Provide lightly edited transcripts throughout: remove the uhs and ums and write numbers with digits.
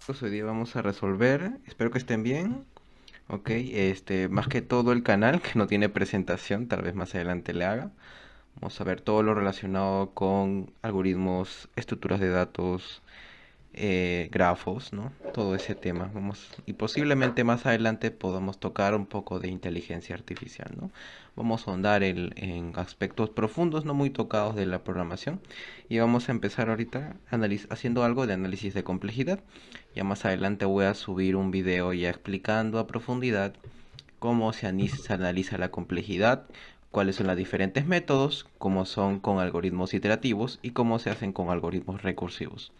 Pues hoy día vamos a resolver, espero que estén bien, ok, más que todo el canal que no tiene presentación, tal vez más adelante le haga. Vamos a ver todo lo relacionado con algoritmos, estructuras de datos, grafos, ¿no? Todo ese tema. Y posiblemente más adelante podamos tocar un poco de inteligencia artificial, ¿no? Vamos a ahondar en aspectos profundos, no muy tocados de la programación. Y vamos a empezar ahorita haciendo algo de análisis de complejidad. Ya más adelante voy a subir un video ya explicando a profundidad cómo se analiza la complejidad, cuáles son los diferentes métodos, cómo son con algoritmos iterativos y cómo se hacen con algoritmos recursivos.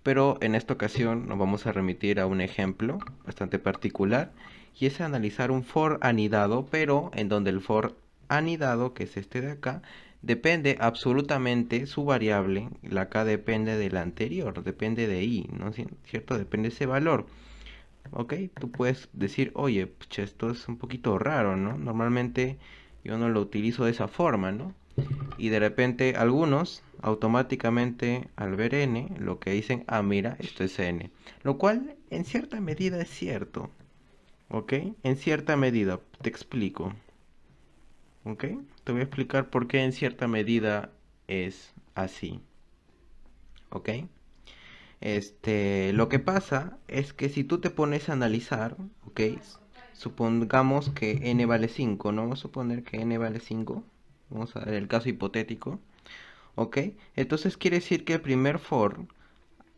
Pero en esta ocasión nos vamos a remitir a un ejemplo bastante particular y es analizar un for anidado, pero en donde el for anidado, que es este de acá, depende absolutamente su variable, la k depende de la anterior, depende de i, ¿no? ¿Cierto? Depende de ese valor. Ok, tú puedes decir, oye, pucha, esto es un poquito raro, ¿no? Normalmente yo no lo utilizo de esa forma, ¿no? Y de repente algunos automáticamente al ver n lo que dicen, ah, mira, esto es n. Lo cual en cierta medida es cierto, ¿ok? En cierta medida, te explico, ¿ok? Te voy a explicar por qué en cierta medida es así, ¿ok? Lo que pasa es que si tú te pones a analizar, ¿ok? Supongamos que n vale 5, ¿no? Vamos a suponer que n vale 5. Vamos a ver el caso hipotético, ¿ok? Entonces quiere decir que el primer for,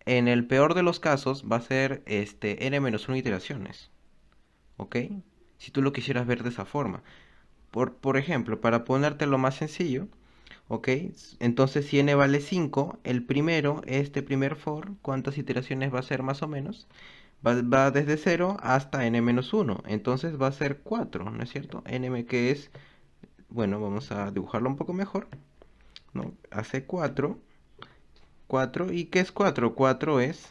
en el peor de los casos, va a ser n-1 iteraciones, ¿ok? Si tú lo quisieras ver de esa forma. Por ejemplo, para ponértelo más sencillo, ¿ok? Entonces si n vale 5, el primero, este primer for, ¿cuántas iteraciones va a ser más o menos? Va desde 0 hasta n-1, entonces va a ser 4, ¿no es cierto? N que es, bueno, vamos a dibujarlo un poco mejor, ¿no? Hace 4, 4, ¿y qué es 4? 4 es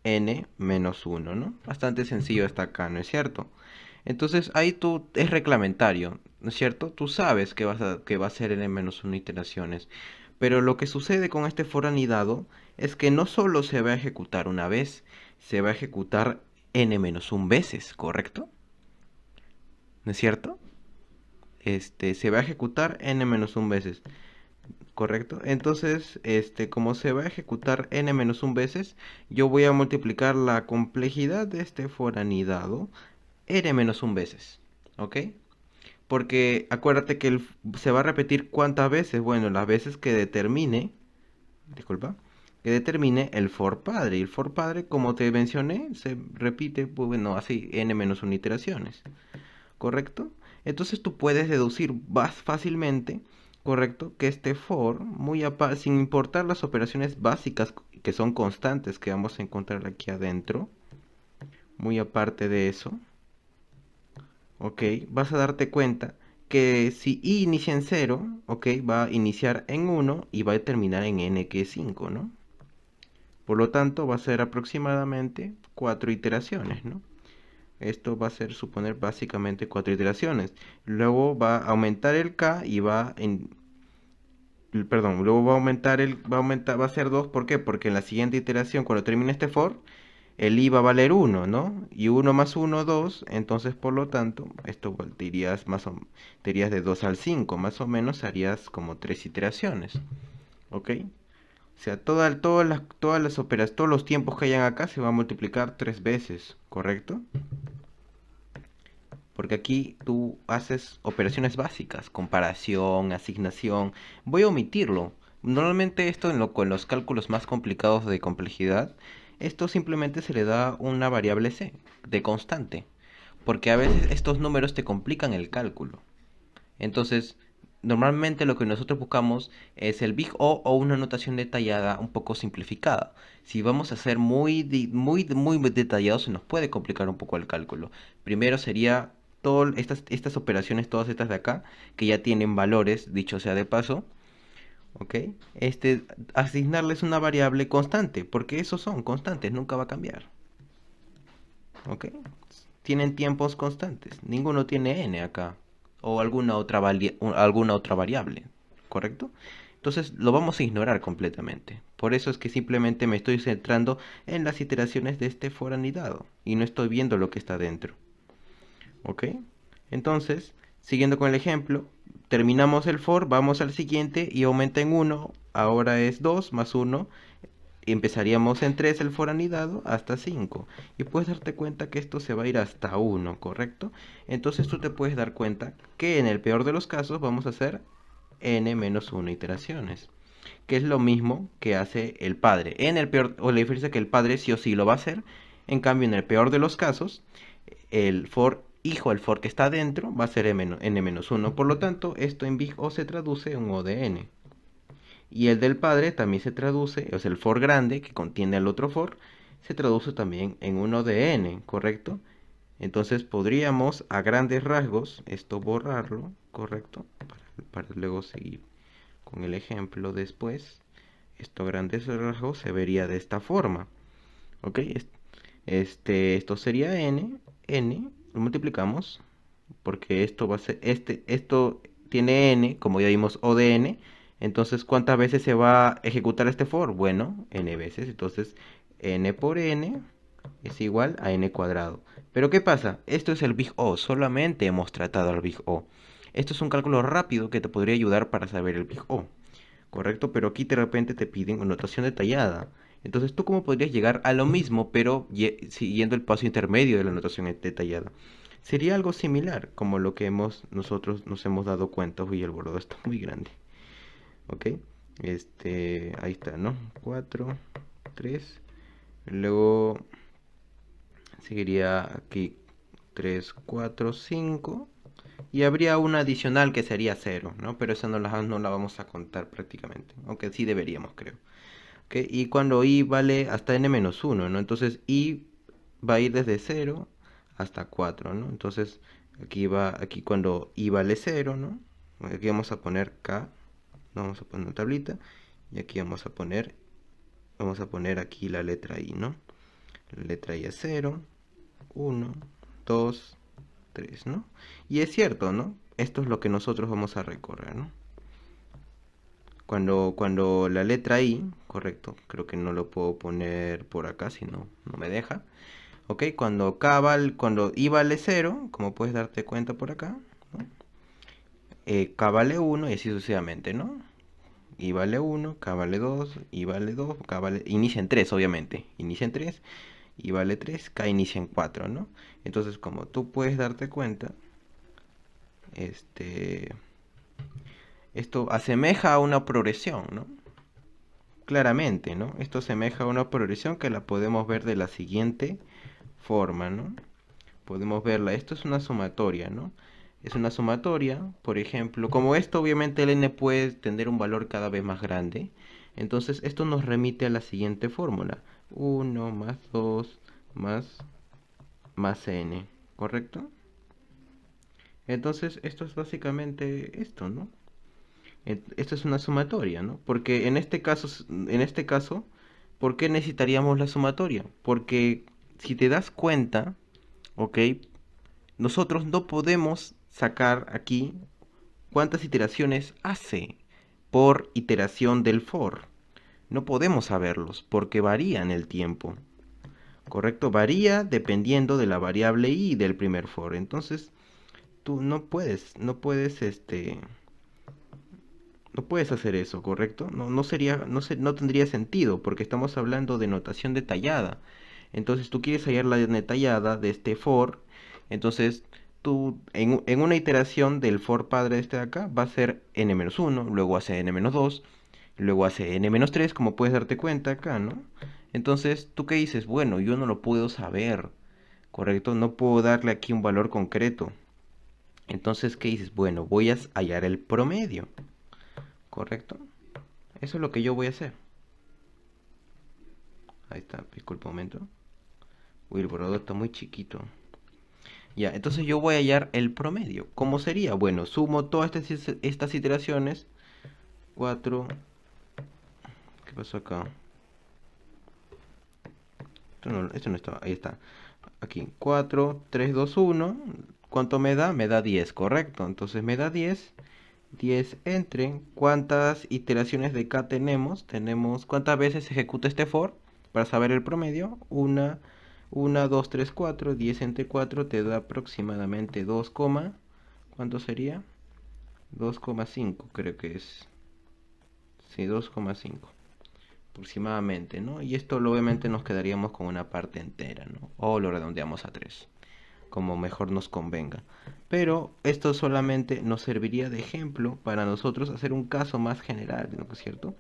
n-1, ¿no? Bastante sencillo hasta acá, ¿no es cierto? Entonces ahí tú es reglamentario, ¿no es cierto? Tú sabes que va a ser n-1 iteraciones. Pero lo que sucede con este for anidado es que no solo se va a ejecutar una vez, se va a ejecutar n-1 veces, ¿correcto? ¿No es cierto? Se va a ejecutar n-1 veces, ¿correcto? Entonces, como se va a ejecutar n-1 veces, yo voy a multiplicar la complejidad de este for anidado n-1 veces, ¿ok? Porque acuérdate que se va a repetir cuántas veces. Bueno, las veces que determine, disculpa, que determine el for padre. Y el for padre, como te mencioné, se repite, pues, bueno, así n-1 iteraciones. ¿Correcto? Entonces tú puedes deducir más fácilmente, ¿correcto? Que este for, sin importar las operaciones básicas que son constantes que vamos a encontrar aquí adentro, muy aparte de eso, ¿ok? Vas a darte cuenta que si i inicia en 0, ¿ok? Va a iniciar en 1 y va a terminar en n, que es 5, ¿no? Por lo tanto, va a ser aproximadamente 4 iteraciones, ¿no? Esto va a ser suponer básicamente 4 iteraciones. Luego va a aumentar el k y perdón, luego va a aumentar va a ser 2. ¿Por qué? Porque en la siguiente iteración, cuando termine este for, el i va a valer 1, ¿no? Y 1 más 1, 2. Entonces, por lo tanto, esto te irías, te irías de 2 al 5. Más o menos harías como 3 iteraciones. ¿Ok? O sea, todas las operaciones, todos los tiempos que hayan acá se va a multiplicar 3 veces, ¿correcto? Porque aquí tú haces operaciones básicas, comparación, asignación. Voy a omitirlo. Normalmente esto con los cálculos más complicados de complejidad, esto simplemente se le da una variable c, de constante. Porque a veces estos números te complican el cálculo. Entonces, normalmente lo que nosotros buscamos es el big O una notación detallada un poco simplificada. Si vamos a ser muy detallados, se nos puede complicar un poco el cálculo. Primero sería todas estas operaciones, todas estas de acá, que ya tienen valores, dicho sea de paso, ¿ok? Asignarles una variable constante, porque esos son constantes, nunca va a cambiar, ¿ok? Tienen tiempos constantes, ninguno tiene n acá, o alguna otra variable, ¿correcto? Entonces lo vamos a ignorar completamente. Por eso es que simplemente me estoy centrando en las iteraciones de este for anidado y no estoy viendo lo que está dentro. ¿Ok? Entonces, siguiendo con el ejemplo, terminamos el for, vamos al siguiente y aumenta en 1, ahora es 2 más 1. Empezaríamos en 3 el for anidado hasta 5. Y puedes darte cuenta que esto se va a ir hasta 1, ¿correcto? Entonces tú te puedes dar cuenta que en el peor de los casos vamos a hacer n-1 iteraciones, que es lo mismo que hace el padre. En el peor, o la diferencia es que el padre sí o sí lo va a hacer. En cambio, en el peor de los casos, el for hijo, el for que está dentro, va a ser n-1. Por lo tanto, esto en big O se traduce en O de n. Y el del padre también se traduce, o sea, el for grande que contiene el otro for, se traduce también en 1 de n, ¿correcto? Entonces podríamos a grandes rasgos esto borrarlo, ¿correcto? Para luego seguir con el ejemplo después. Esto a grandes rasgos se vería de esta forma, ¿ok? Esto sería n, lo multiplicamos, porque esto va a ser, esto tiene n, como ya vimos, O de n. Entonces, ¿cuántas veces se va a ejecutar este for? Bueno, n veces. Entonces, n por n es igual a n cuadrado. Pero ¿qué pasa? Esto es el big O, solamente hemos tratado al big O. Esto es un cálculo rápido que te podría ayudar para saber el big O, ¿correcto? Pero aquí de repente te piden notación detallada. Entonces, ¿tú cómo podrías llegar a lo mismo, pero siguiendo el paso intermedio de la notación detallada? Sería algo similar, como lo que nosotros nos hemos dado cuenta. Uy, el borrador está muy grande. ¿Ok? Ahí está, ¿no? 4, 3. Luego seguiría aquí 3, 4, 5. Y habría una adicional que sería 0, ¿no? Pero esa no la vamos a contar prácticamente. Aunque sí deberíamos, creo. ¿Ok? Y cuando i vale hasta n-1, ¿no? Entonces i va a ir desde 0 hasta 4, ¿no? Entonces aquí cuando i vale 0, ¿no? Aquí vamos a poner k, no vamos a poner una tablita, y aquí vamos a poner aquí la letra i, ¿no? La letra i es 0, 1, 2, 3, ¿no? Y es cierto, ¿no? Esto es lo que nosotros vamos a recorrer, ¿no? Cuando la letra I, correcto, creo que no lo puedo poner por acá, si no, no me deja. Ok, cuando I vale 0, como puedes darte cuenta por acá, ¿no? K vale 1 y así sucesivamente, ¿no? I vale 1, K vale 2, I vale 2, K vale... Inicia en 3, obviamente. Inicia en 3, I vale 3, K inicia en 4, ¿no? Entonces, como tú puedes darte cuenta, esto asemeja a una progresión, ¿no? Claramente, ¿no? Esto asemeja a una progresión que la podemos ver de la siguiente forma, ¿no? Podemos verla, esto es una sumatoria, ¿no? Es una sumatoria, por ejemplo, como esto obviamente el n puede tener un valor cada vez más grande, entonces esto nos remite a la siguiente fórmula, 1 más 2 más n, ¿correcto? Entonces esto es básicamente esto, ¿no? Esto es una sumatoria, ¿no? Porque en este caso, ¿por qué necesitaríamos la sumatoria? Porque si te das cuenta, ¿ok? Nosotros no podemos sacar aquí cuántas iteraciones hace por iteración del for. No podemos saberlos porque varía en el tiempo. ¿Correcto? Varía dependiendo de la variable i del primer for. Entonces, tú no puedes hacer eso, ¿correcto? No tendría sentido porque estamos hablando de notación detallada. Entonces tú quieres hallar la detallada de este for. Entonces tú en una iteración del for padre de este de acá va a ser n-1, luego hace n-2, luego hace n-3, como puedes darte cuenta acá, ¿no? Entonces, ¿tú qué dices? Bueno, yo no lo puedo saber, ¿correcto? No puedo darle aquí un valor concreto. Entonces, ¿qué dices? Bueno, voy a hallar el promedio. ¿Correcto? Eso es lo que yo voy a hacer. Ahí está, disculpa un momento. Uy, el borrador está muy chiquito. Ya, entonces yo voy a hallar el promedio. ¿Cómo sería? Bueno, sumo todas estas iteraciones. 4. ¿Qué pasó acá? Esto no estaba. Ahí está. Aquí. 4, 3, 2, 1. ¿Cuánto me da? Me da 10, correcto. Entonces me da 10. 10 entre cuántas iteraciones de k tenemos cuántas veces se ejecuta este for para saber el promedio. 1, 2, 3, 4, 10 entre 4 te da aproximadamente 2, ¿cuánto sería? 2,5 creo que es. Sí, 2,5 aproximadamente, ¿no? Y esto obviamente nos quedaríamos con una parte entera, ¿no? O lo redondeamos a 3, como mejor nos convenga. Pero esto solamente nos serviría de ejemplo para nosotros hacer un caso más general, ¿no es cierto?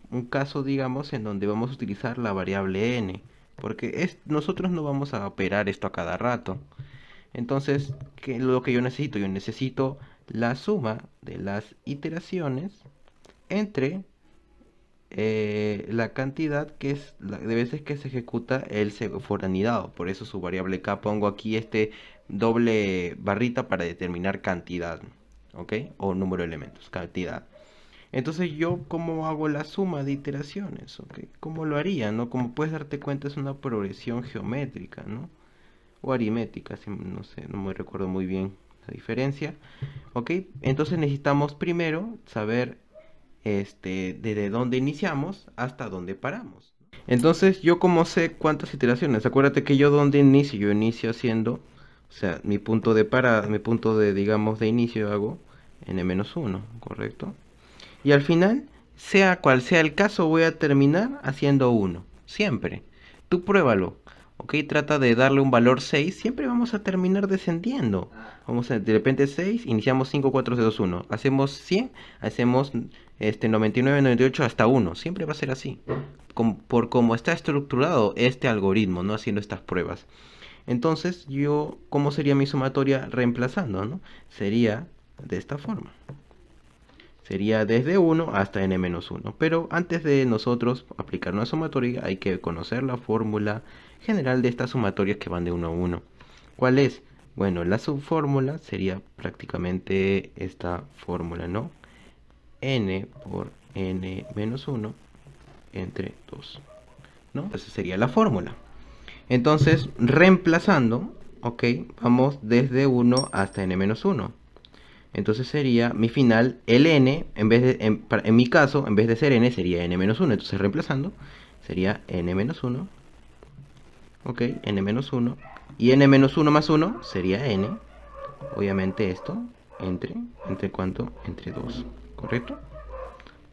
Un caso, digamos, en donde vamos a utilizar la variable n, porque nosotros no vamos a operar esto a cada rato. Entonces, ¿qué es lo que yo necesito? Yo necesito la suma de las iteraciones entre la cantidad que es de veces que se ejecuta el for anidado. Por eso su variable k pongo aquí este doble barrita para determinar cantidad, ¿ok? O número de elementos, cantidad. Entonces yo, ¿cómo hago la suma de iteraciones? ¿Ok? ¿Cómo lo haría? ¿No? Como puedes darte cuenta, es una progresión geométrica, ¿no? O aritmética, no sé, no me recuerdo muy bien la diferencia. ¿Ok? Entonces necesitamos primero saber desde dónde iniciamos hasta dónde paramos. Entonces, yo como sé cuántas iteraciones, acuérdate que yo donde inicio, yo inicio haciendo, o sea, mi punto de parada, mi punto de, digamos, de inicio hago n-1, ¿correcto? Y al final, sea cual sea el caso, voy a terminar haciendo 1, siempre. Tú pruébalo, ¿ok? Trata de darle un valor 6, siempre vamos a terminar descendiendo. Vamos a, de repente 6, iniciamos 5, 4, 2, 1. Hacemos 100, hacemos 99, 98 hasta 1. Siempre va a ser así. Por cómo está estructurado este algoritmo, ¿no? Haciendo estas pruebas. Entonces, yo, ¿cómo sería mi sumatoria reemplazando, ¿no? Sería de esta forma. Sería desde 1 hasta n-1. Pero antes de nosotros aplicar una sumatoria hay que conocer la fórmula general de estas sumatorias que van de 1 a 1. ¿Cuál es? Bueno, la subfórmula sería prácticamente esta fórmula, ¿no? N por n-1 entre 2, ¿no? Esa sería la fórmula. Entonces, reemplazando, ok, vamos desde 1 hasta n-1. Entonces sería mi final, el n, en mi caso, en vez de ser n, sería n-1. Entonces reemplazando, sería n-1. Ok, n-1. Y n-1 más 1 sería n. Obviamente esto, ¿entre cuánto? Entre 2. ¿Correcto?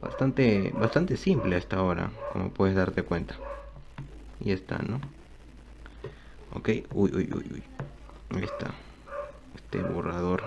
Bastante simple hasta ahora, como puedes darte cuenta. Y está, ¿no? Ok, uy. Ahí está. Este borrador.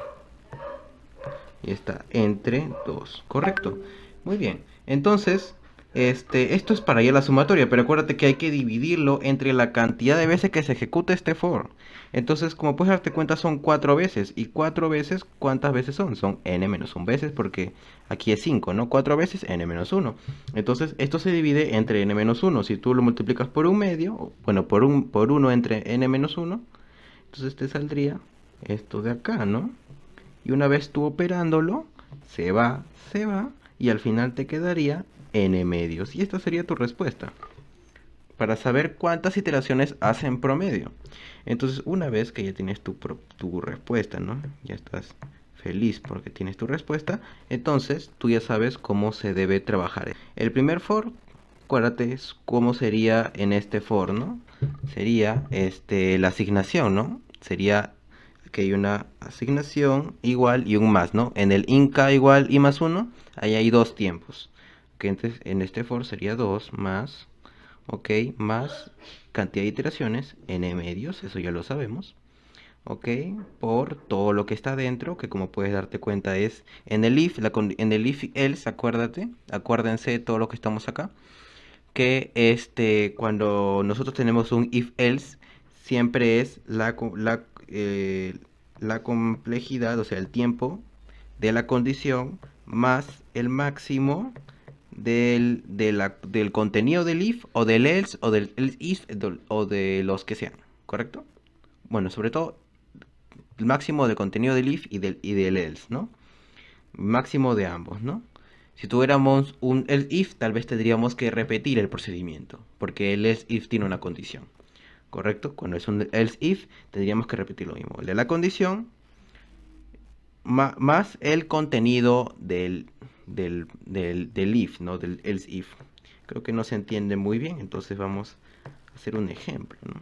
Y está entre 2, correcto. Muy bien, entonces esto es para ya la sumatoria, pero acuérdate que hay que dividirlo entre la cantidad de veces que se ejecuta este for. Entonces, como puedes darte cuenta, son 4 veces. Y 4 veces, ¿cuántas veces son? Son n-1 veces, porque aquí es 5, ¿no? 4 veces n-1. Entonces, esto se divide entre n-1. Si tú lo multiplicas por un medio, bueno, por 1 entre n-1, entonces te saldría esto de acá, ¿no? Y una vez tú operándolo, se va, y al final te quedaría n medios. Y esta sería tu respuesta. Para saber cuántas iteraciones hace en promedio. Entonces, una vez que ya tienes tu respuesta, ¿no? Ya estás feliz porque tienes tu respuesta. Entonces, tú ya sabes cómo se debe trabajar. El primer for, acuérdate cómo sería en este for, ¿no? Sería la asignación, ¿no? Sería que hay una asignación igual y un más, ¿no? En el inca igual y más 1, ahí hay dos tiempos. Que entonces en este for sería 2 más, ok, más cantidad de iteraciones, n medios, eso ya lo sabemos. Ok, por todo lo que está dentro, que como puedes darte cuenta es en el if, en el if else, acuérdense de todo lo que estamos acá, que cuando nosotros tenemos un if else, siempre es la complejidad, o sea, el tiempo de la condición más el máximo del contenido del if o del else o del else if o de los que sean, ¿correcto? Bueno, sobre todo el máximo del contenido del if y del else, ¿no? Máximo de ambos, ¿no? Si tuviéramos un else if, tal vez tendríamos que repetir el procedimiento, porque el else if tiene una condición, ¿correcto? Cuando es un else if, tendríamos que repetir lo mismo. El de la condición, más el contenido del if, ¿no? Del else if. Creo que no se entiende muy bien, entonces vamos a hacer un ejemplo, ¿no?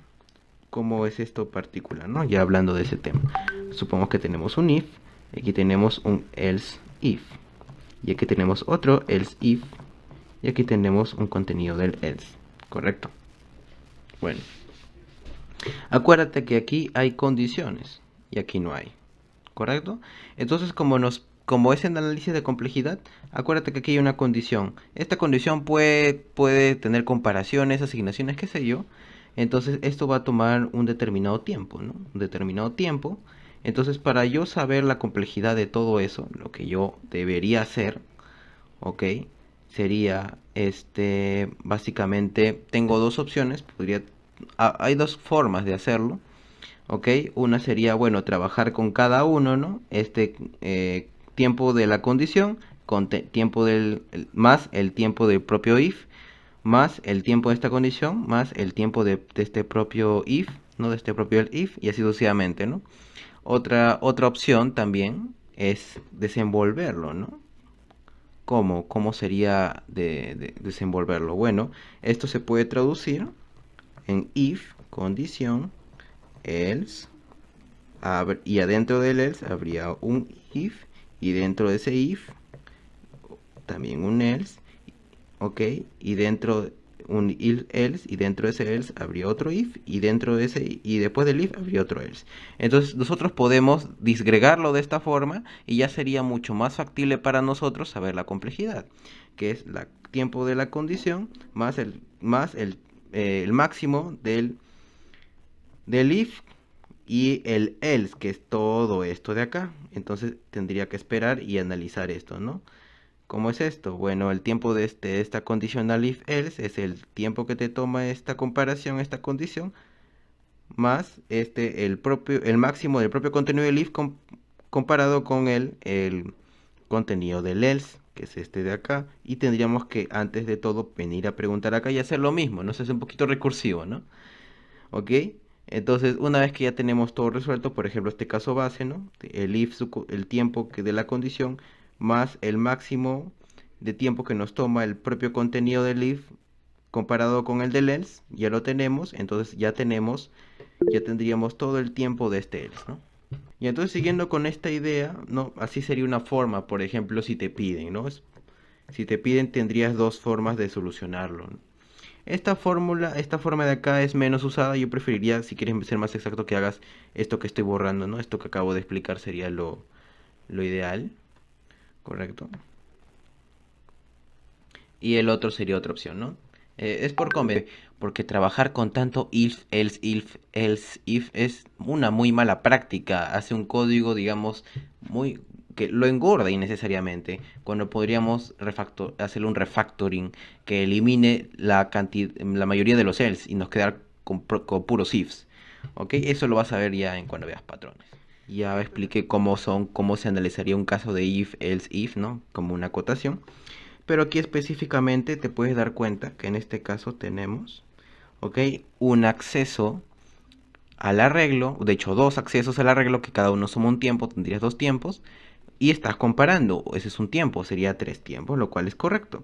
¿Cómo es esto particular, ¿no? Ya hablando de ese tema. Supongamos que tenemos un if, aquí tenemos un else if, y aquí tenemos otro else if, y aquí tenemos un contenido del else, ¿correcto? Bueno, acuérdate que aquí hay condiciones y aquí no hay, ¿correcto? Entonces, como es en análisis de complejidad, acuérdate que aquí hay una condición. Esta condición puede tener comparaciones, asignaciones, qué sé yo. Entonces, esto va a tomar un determinado tiempo, ¿no? Un determinado tiempo. Entonces, para yo saber la complejidad de todo eso, lo que yo debería hacer, ¿ok? Sería, básicamente, tengo dos opciones. Hay dos formas de hacerlo. ¿Ok? Una sería, bueno, trabajar con cada uno, ¿no? Tiempo de la condición, tiempo más el tiempo del propio if, más el tiempo de esta condición, más el tiempo de este propio if, ¿no? De este propio if, y así sucesivamente, ¿no? Otra opción también es desenvolverlo, ¿no? ¿Cómo sería de desenvolverlo? Bueno, esto se puede traducir en if, condición, else, y adentro del else habría un if, y dentro de ese if también un else, ok, y dentro un if else, y dentro de ese else habría otro if, y dentro de ese, y después del if habría otro else. Entonces nosotros podemos disgregarlo de esta forma y ya sería mucho más factible para nosotros saber la complejidad, que es el tiempo de la condición más el máximo del if y el else, que es todo esto de acá. Entonces tendría que esperar y analizar esto, ¿no? ¿Cómo es esto? Bueno, el tiempo de esta condicional if else es el tiempo que te toma esta comparación, esta condición, más el máximo del propio contenido del if comparado con el contenido del else, que es este de acá. Y tendríamos que, antes de todo, venir a preguntar acá y hacer lo mismo, ¿no? Eso es un poquito recursivo, ¿no? ¿Ok? Entonces, una vez que ya tenemos todo resuelto, por ejemplo, este caso base, ¿no? El tiempo que de la condición más el máximo de tiempo que nos toma el propio contenido del if comparado con el del else, ya lo tenemos, entonces ya tendríamos todo el tiempo de este else, ¿no? Y entonces siguiendo con esta idea, ¿no? Así sería una forma, por ejemplo, si te piden, ¿no? Si te piden, tendrías dos formas de solucionarlo, ¿no? Esta forma de acá es menos usada. Yo preferiría, si quieres ser más exacto, que hagas esto que estoy borrando, ¿no? Esto que acabo de explicar sería lo ideal, ¿correcto? Y el otro sería otra opción, ¿no? Es por convenir, porque trabajar con tanto else, if es una muy mala práctica. Hace un código, digamos, muy que lo engorda innecesariamente, cuando podríamos hacerle un refactoring que elimine la mayoría de los else y nos quedar con puros ifs. ¿Ok? Eso lo vas a ver ya en cuando veas patrones. Ya expliqué cómo se analizaría un caso de if, else, if, ¿no? Como una acotación. Pero aquí específicamente te puedes dar cuenta que en este caso tenemos, ¿ok? Un acceso al arreglo, de hecho dos accesos al arreglo, que cada uno suma un tiempo, tendrías dos tiempos, y estás comparando, ese es un tiempo, sería tres tiempos, lo cual es correcto.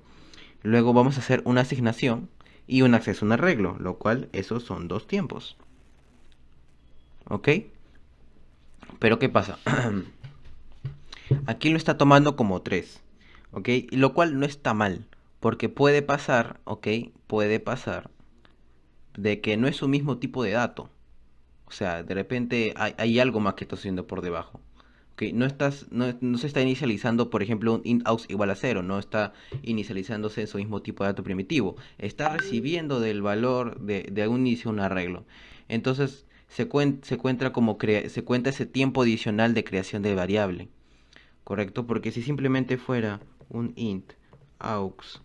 Luego vamos a hacer una asignación y un acceso a un arreglo, lo cual esos son dos tiempos. ¿Ok? Pero ¿qué pasa? Aquí lo está tomando como tres. ¿Ok? Lo cual no está mal, porque puede pasar, ¿ok? Puede pasar de que no es un mismo tipo de dato. O sea, de repente hay algo más que está haciendo por debajo. ¿Ok? No se está inicializando, por ejemplo, un int aux igual a 0. No está inicializándose su mismo tipo de dato primitivo. Está recibiendo del valor de un inicio un arreglo. Entonces, se cuenta ese tiempo adicional de creación de variable. ¿Correcto? Porque si simplemente fuera un int aux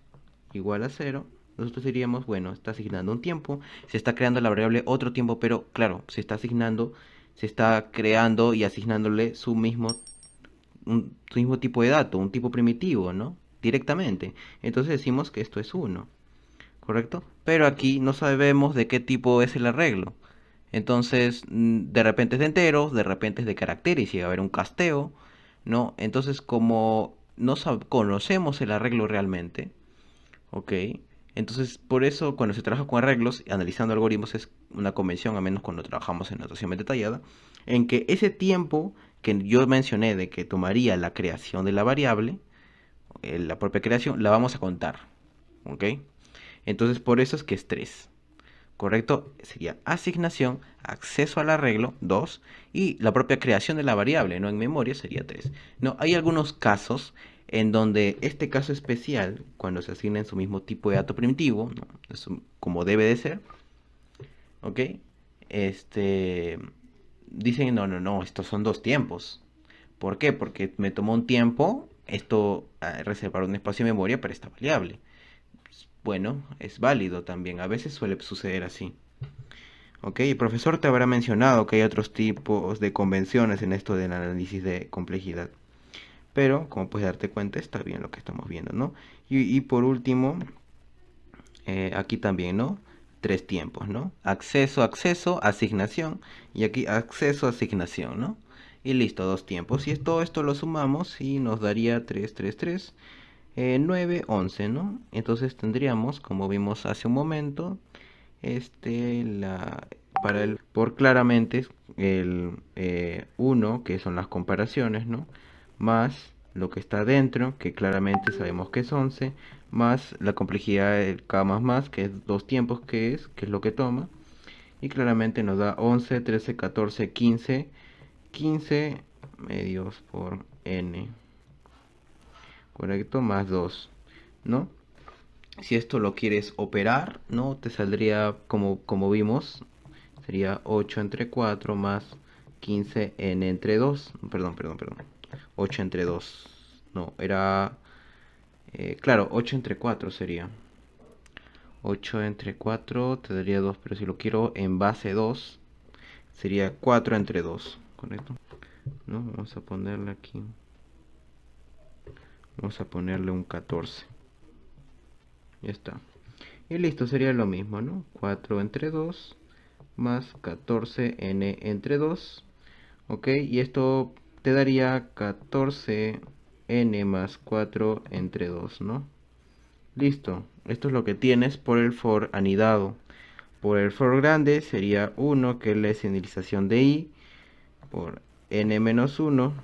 igual a 0, nosotros diríamos, bueno, está asignando un tiempo, se está creando la variable otro tiempo, pero claro, se está creando y asignándole su mismo tipo de dato, un tipo primitivo, ¿no? Directamente. Entonces decimos que esto es 1, ¿correcto? Pero aquí no sabemos de qué tipo es el arreglo. Entonces, de repente es de enteros, de repente es de caracteres, y va a haber un casteo, ¿no? Entonces, como no conocemos el arreglo realmente, ¿ok? Entonces, por eso cuando se trabaja con arreglos, analizando algoritmos, es una convención, a menos cuando trabajamos en notación más detallada, en que ese tiempo que yo mencioné de que tomaría la creación de la variable, la propia creación, la vamos a contar, ¿ok? Entonces, por eso es que es 3. Correcto, sería asignación, acceso al arreglo, 2, y la propia creación de la variable, no en memoria, sería 3. No, hay algunos casos en donde este caso especial, cuando se asigna en su mismo tipo de dato primitivo, ¿no? Como debe de ser, ¿ok? Este, dicen, no, no, no, estos son dos tiempos. ¿Por qué? Porque me tomó un tiempo esto reservar un espacio de memoria para esta variable. Bueno, es válido también, a veces suele suceder así. Ok, el profesor te habrá mencionado que hay otros tipos de convenciones en esto del análisis de complejidad. Pero, como puedes darte cuenta, está bien lo que estamos viendo, ¿no? Y por último, aquí también, ¿no? Tres tiempos, ¿no? Acceso, acceso, asignación. Y aquí acceso, asignación, ¿no? Y listo, dos tiempos. Y todo esto lo sumamos y nos daría 3, 3, 3, 9, 11, ¿no? Entonces tendríamos, como vimos hace un momento, para el por claramente el 1, que son las comparaciones, ¿no? Más lo que está dentro, que claramente sabemos que es 11, más la complejidad del K más, que es dos tiempos, que es lo que toma, y claramente nos da 11, 13, 14, 15, 15 medios por n, correcto, más 2, ¿no? Si esto lo quieres operar, ¿no? Te saldría como vimos, sería 8 entre 4 más 15n entre 2. Perdón. 8 entre 2. No, era... claro, 8 entre 4 sería. 8 entre 4 te daría 2, pero si lo quiero en base 2, sería 4 entre 2, ¿correcto? ¿No? Vamos a ponerle aquí. Vamos a ponerle un 14. Ya está. Y listo, sería lo mismo, ¿no? 4 entre 2 más 14n entre 2. Ok, y esto te daría 14n más 4 entre 2, ¿no? Listo, esto es lo que tienes por el for anidado. Por el for grande sería 1, que es la señalización de i, por n menos 1,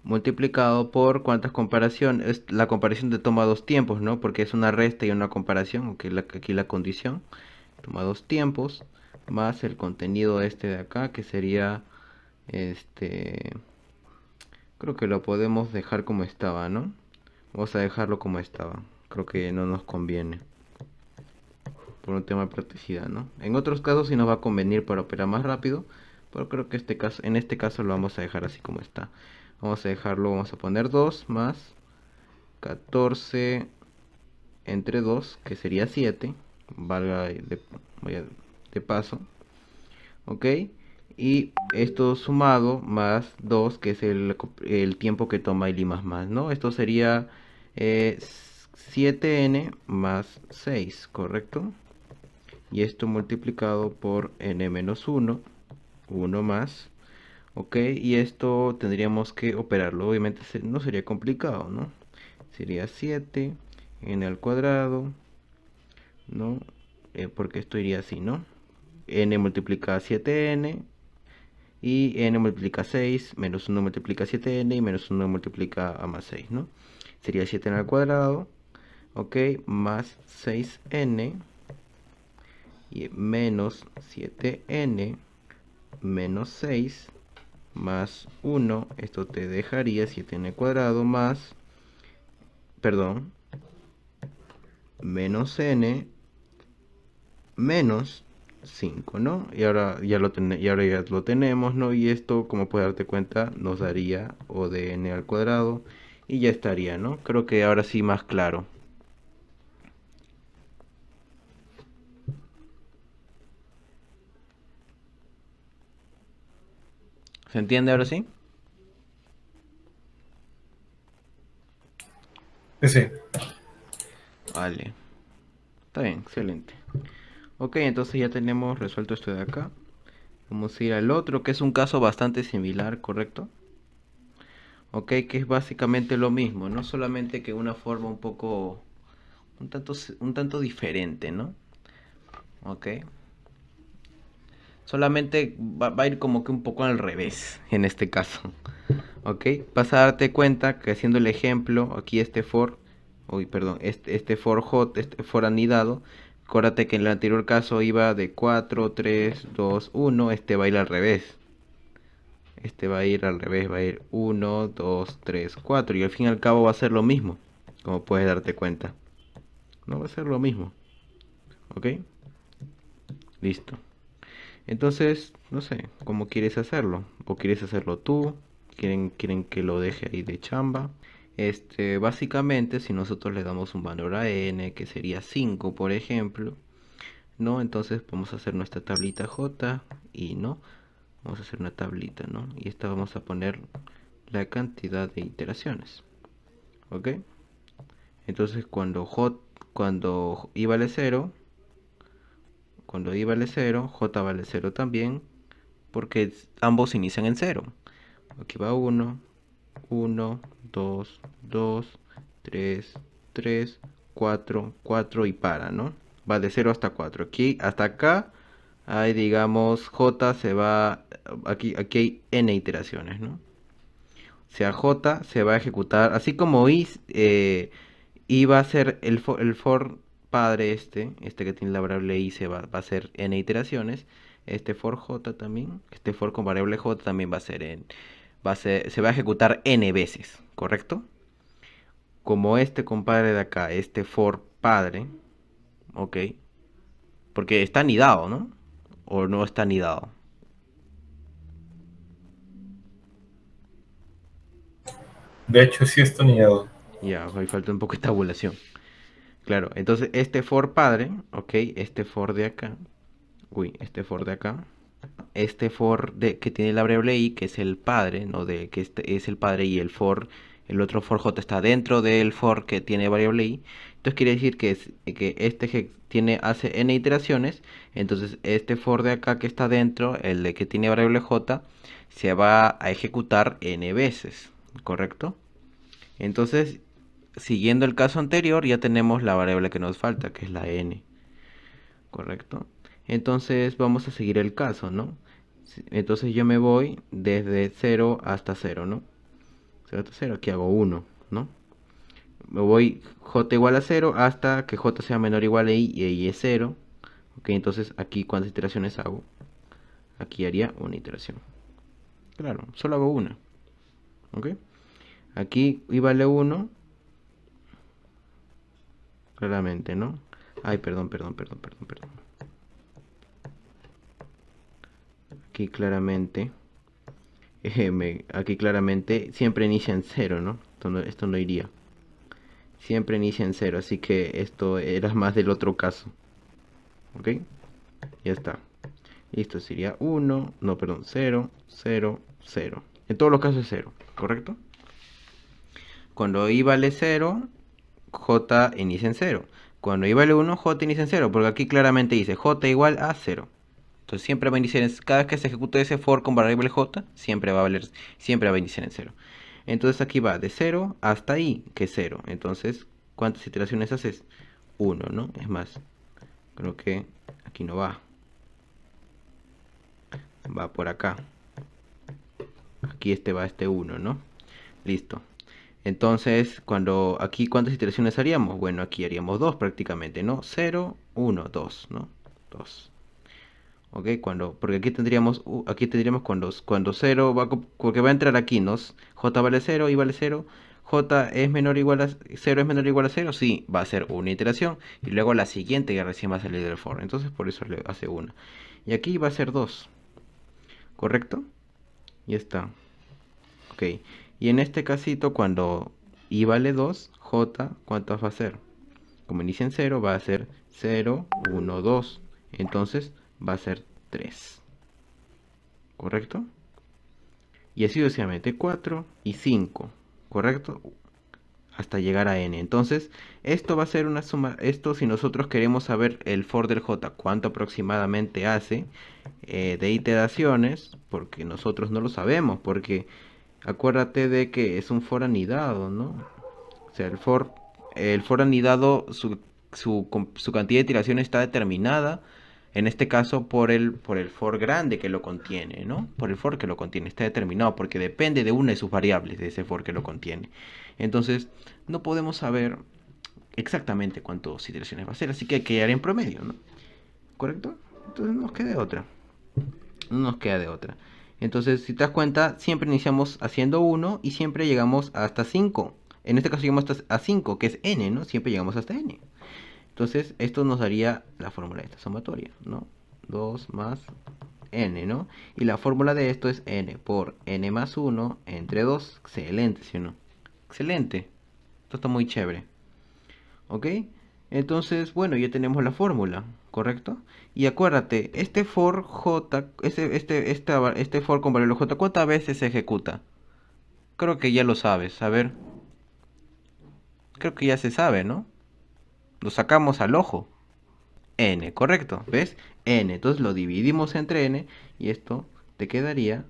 multiplicado por cuántas comparaciones. La comparación te toma dos tiempos, ¿no? Porque es una resta y una comparación, aunque aquí la condición. Toma dos tiempos, más el contenido este de acá, que sería este... Creo que lo podemos dejar como estaba, ¿no? Vamos a dejarlo como estaba. Creo que no nos conviene. Por un tema de practicidad, ¿no? En otros casos sí nos va a convenir para operar más rápido. Pero creo que en este caso lo vamos a dejar así como está. Vamos a dejarlo, vamos a poner 2 más 14 entre 2, que sería 7. Valga de paso. ¿Ok? Y esto sumado más 2, que es el tiempo que toma el I más, ¿no? Esto sería 7n más 6, ¿correcto? Y esto multiplicado por n menos 1, 1 más, ¿ok? Y esto tendríamos que operarlo, obviamente no sería complicado, ¿no? Sería 7 n al cuadrado, ¿no? Porque esto iría así, ¿no? N multiplica 7n y n multiplica 6, menos 1 multiplica 7n y menos 1 multiplica a más 6, ¿no? Sería 7n al cuadrado, ok, más 6n y menos 7n menos 6 más 1, esto te dejaría 7n al cuadrado más, perdón, menos n menos 5, ¿no? Y ahora ya lo tenemos, ¿no? Y esto, como puedes darte cuenta, nos daría o de n al cuadrado y ya estaría, ¿no? Creo que ahora sí más claro. ¿Se entiende ahora sí? Sí, sí. Vale. Está bien, excelente. Ok, entonces ya tenemos resuelto esto de acá. Vamos a ir al otro, que es un caso bastante similar, ¿correcto? ok, que es básicamente lo mismo, no solamente que una forma un poco, un tanto diferente, ¿no? Ok, solamente va a ir como que un poco al revés en este caso. Ok, vas a darte cuenta que haciendo el ejemplo, aquí este for, uy, perdón, este for hot, este for anidado, acuérdate que en el anterior caso iba de 4 3 2 1, este va a ir al revés. Este va a ir al revés, va a ir 1 2 3 4 y al fin y al cabo va a ser lo mismo, como puedes darte cuenta. No va a ser lo mismo, ¿ok? Listo. Entonces, no sé, ¿cómo quieres hacerlo? ¿O quieres hacerlo tú? ¿Quieren que lo deje ahí de chamba? Básicamente, si nosotros le damos un valor a n, que sería 5, por ejemplo, ¿no? Entonces vamos a hacer nuestra tablita j y no, vamos a hacer una tablita, ¿no? Y esta vamos a poner la cantidad de iteraciones, ¿ok? Entonces cuando i vale 0, cuando i vale 0, j vale 0 también, porque ambos inician en 0. Aquí va 1, 1, 2, 2, 3, 3, 4, 4 y para, ¿no? Va de 0 hasta 4. Aquí hasta acá hay, digamos, j se va, aquí hay n iteraciones, ¿no? O sea, j se va a ejecutar, así como i va a ser el for padre que tiene la variable i va a ser n iteraciones. Este for j también, este for con variable j también va a ser se va a ejecutar n veces, ¿correcto? Como este compadre de acá, este for padre, ok, porque está anidado, ¿no? O no está anidado. De hecho, sí está niñado. Ya, hoy falta un poco de tabulación. Claro, entonces este for padre, ok, este for de acá, este for de acá, este for que tiene la variable i, que es el padre, ¿no? De que este es el padre y el otro for j está dentro del for que tiene variable i. Entonces quiere decir que hace n iteraciones. Entonces este for de acá que está dentro, el de que tiene variable j, se va a ejecutar n veces, ¿correcto? Entonces, siguiendo el caso anterior, ya tenemos la variable que nos falta, que es la n, ¿correcto? Entonces vamos a seguir el caso, ¿no? Entonces yo me voy desde 0 hasta 0, ¿no? 0 hasta 0, aquí hago 1, ¿no? Me voy j igual a 0 hasta que j sea menor o igual a i y i es 0. Ok, entonces aquí cuántas iteraciones hago. Aquí haría una iteración. Claro, solo hago una. Ok. Aquí i vale 1, claramente, ¿no? Ay, perdón. Aquí claramente, aquí claramente siempre inicia en 0, ¿no? Esto no iría. Siempre inicia en 0, así que esto era más del otro caso. ¿Ok? Ya está. Listo, sería 1, no, perdón, 0, 0, 0. En todos los casos es 0, ¿correcto? Cuando i vale 0, j inicia en 0. Cuando i vale 1, j inicia en 0, porque aquí claramente dice j igual a 0. Entonces siempre va a iniciar cada vez que se ejecute ese for con variable j, siempre va a iniciar en 0. Entonces aquí va de 0 hasta i, que es 0. Entonces, ¿cuántas iteraciones haces? 1, ¿no? Es más, creo que aquí no va. Va por acá. Aquí va este 1, ¿no? Listo. Entonces, aquí, ¿cuántas iteraciones haríamos? Bueno, aquí haríamos 2 prácticamente, ¿no? 0, 1, 2, ¿no? 2. ¿Ok? Porque aquí tendríamos cuando 0 porque va a entrar aquí, ¿no? J vale 0, I vale 0, J es menor o igual a 0, es menor o igual a 0, sí, va a ser una iteración, y luego la siguiente que recién va a salir del for, entonces por eso le hace una. Y aquí va a ser 2, ¿correcto? Ya está. Ok, y en este casito, cuando I vale 2, J, ¿cuántas va a ser? Como inicia en 0, va a ser 0, 1, 2. Entonces va a ser 3. ¿Correcto? Y así sucesivamente 4 y 5. ¿Correcto? Hasta llegar a n. Entonces, esto va a ser una suma. Esto, si nosotros queremos saber el for del j, cuánto aproximadamente hace de iteraciones, porque nosotros no lo sabemos, porque acuérdate de que es un for anidado, ¿no? O sea, el for anidado, su cantidad de iteración está determinada, en este caso por el for grande que lo contiene, ¿no? Por el for que lo contiene, está determinado porque depende de una de sus variables de ese for que lo contiene. Entonces, no podemos saber exactamente cuántas iteraciones va a ser, así que hay que hallar en promedio, ¿no? ¿Correcto? Entonces no nos queda de otra. No nos queda de otra. Entonces, si te das cuenta, siempre iniciamos haciendo 1 y siempre llegamos hasta 5. En este caso llegamos hasta a 5, que es n, ¿no? Siempre llegamos hasta n. Entonces, esto nos daría la fórmula de esta sumatoria, ¿no? 2 más n, ¿no? Y la fórmula de esto es n por n más 1 entre 2. Excelente, ¿sí o no? Excelente. Esto está muy chévere. ¿Ok? Entonces, bueno, ya tenemos la fórmula, ¿correcto? Y acuérdate, este for j, este for con valor j, ¿cuántas veces se ejecuta? Creo que ya lo sabes, a ver. Creo que ya se sabe, ¿no? Lo sacamos al ojo. N, ¿correcto? ¿Ves? N, entonces lo dividimos entre n y esto te quedaría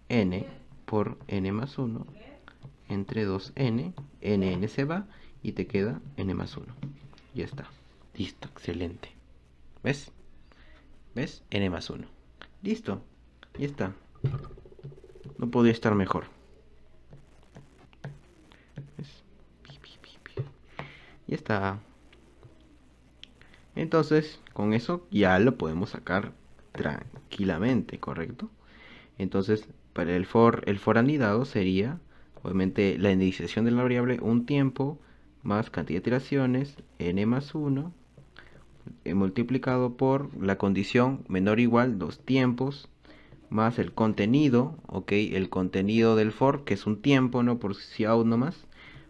n por n más 1 entre 2n, n se va y te queda n más 1. Ya está. Listo, excelente. ¿Ves? ¿Ves? N más 1. Listo. Ya está. No podría estar mejor. ¿Ves? Ya está. Entonces, con eso ya lo podemos sacar tranquilamente, ¿correcto? Entonces, para el for anidado sería, obviamente, la inicialización de la variable un tiempo más cantidad de iteraciones, n más 1, multiplicado por la condición menor o igual, 2 tiempos, más el contenido, ok, el contenido del for, que es un tiempo, ¿no? Por si out nomás,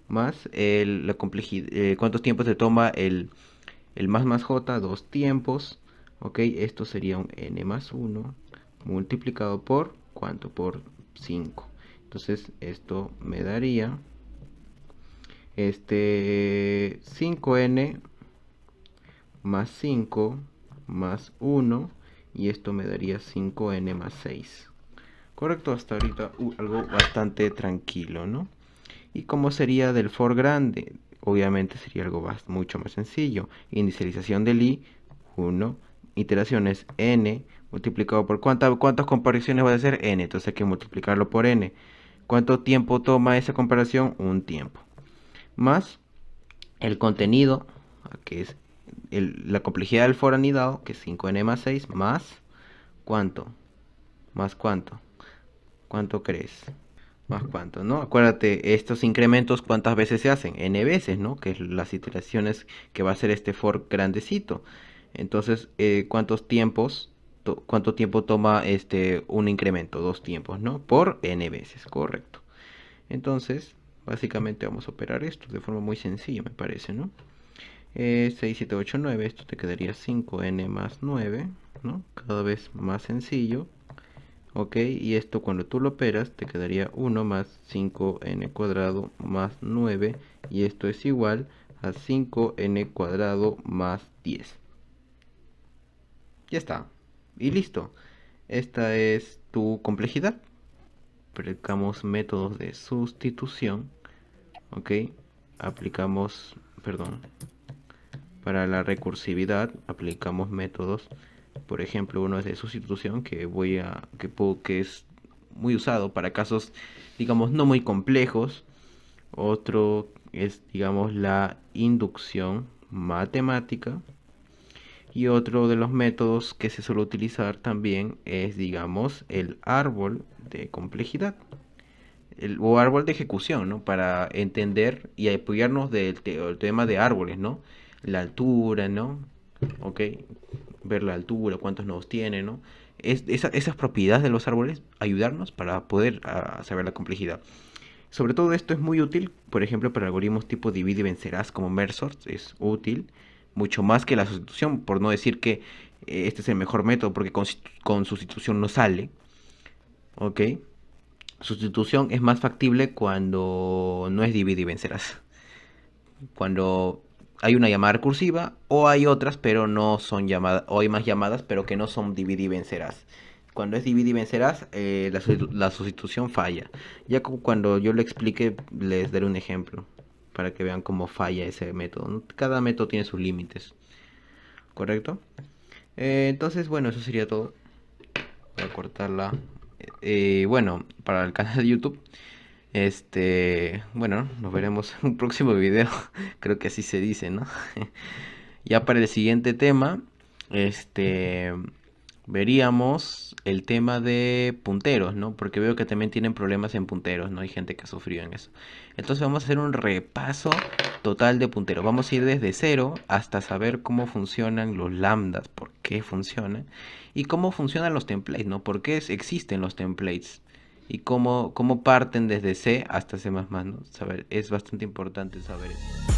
más la complejidad, cuántos tiempos te toma el más j, 2 tiempos, ok, esto sería un n más 1 multiplicado por, ¿cuánto? Por 5. Entonces esto me daría 5n más 5 más 1 y esto me daría 5n más 6. Correcto, hasta ahorita algo bastante tranquilo, ¿no? ¿Y cómo sería del for grande? Obviamente sería algo mucho más sencillo. Inicialización del i, 1, iteraciones n, multiplicado por ¿cuántas comparaciones va a hacer? N, entonces hay que multiplicarlo por n. ¿Cuánto tiempo toma esa comparación? Un tiempo. Más el contenido, que es la complejidad del for anidado, que es 5n más 6, más ¿cuánto? ¿Más cuánto? ¿Cuánto crees? ¿Más cuánto, no? Acuérdate, estos incrementos, ¿cuántas veces se hacen? N veces, ¿no? Que es las iteraciones que va a ser este for grandecito. Entonces, ¿cuánto tiempo toma un incremento? 2 tiempos, ¿no? Por n veces, correcto. Entonces, básicamente vamos a operar esto de forma muy sencilla, me parece, ¿no? 6, 7, 8, 9, esto te quedaría 5n más 9, ¿no? Cada vez más sencillo. Ok, y esto cuando tú lo operas te quedaría 1 más 5n cuadrado más 9 y esto es igual a 5n cuadrado más 10. Ya está. Y listo. Esta es tu complejidad. Aplicamos métodos de sustitución. Ok, aplicamos, perdón, para la recursividad aplicamos métodos. Por ejemplo, uno es de sustitución que es muy usado para casos, digamos, no muy complejos. Otro es, digamos, la inducción matemática. Y otro de los métodos que se suele utilizar también es, digamos, el árbol de complejidad. O árbol de ejecución, ¿no? Para entender y apoyarnos del tema de árboles, ¿no? La altura, ¿no? Ok, ver la altura, cuántos nodos tiene, ¿no? Esas propiedades de los árboles ayudarnos para poder saber la complejidad. Sobre todo esto es muy útil, por ejemplo, para algoritmos tipo divide y vencerás como Mersort, es útil, mucho más que la sustitución, por no decir que este es el mejor método, porque con sustitución no sale, ¿ok? Sustitución es más factible cuando no es divide y vencerás. Cuando hay una llamada recursiva o hay otras pero no son llamadas, o hay más llamadas pero que no son divide y vencerás. Cuando es divide y vencerás, la sustitución falla. Ya cuando yo lo explique, les daré un ejemplo para que vean cómo falla ese método, ¿no? Cada método tiene sus límites, ¿correcto? Entonces, bueno, eso sería todo. Voy a cortarla. Bueno, para el canal de YouTube, bueno, nos veremos en un próximo video. Creo que así se dice, ¿no? Ya para el siguiente tema, este, veríamos el tema de punteros, ¿no? Porque veo que también tienen problemas en punteros, ¿no? Hay gente que ha sufrido en eso. Entonces vamos a hacer un repaso total de punteros. Vamos a ir desde cero hasta saber cómo funcionan los lambdas, por qué funcionan, y cómo funcionan los templates, ¿no? Por qué existen los templates. Y cómo parten desde C hasta C++, ¿no? Saber, es bastante importante saber eso.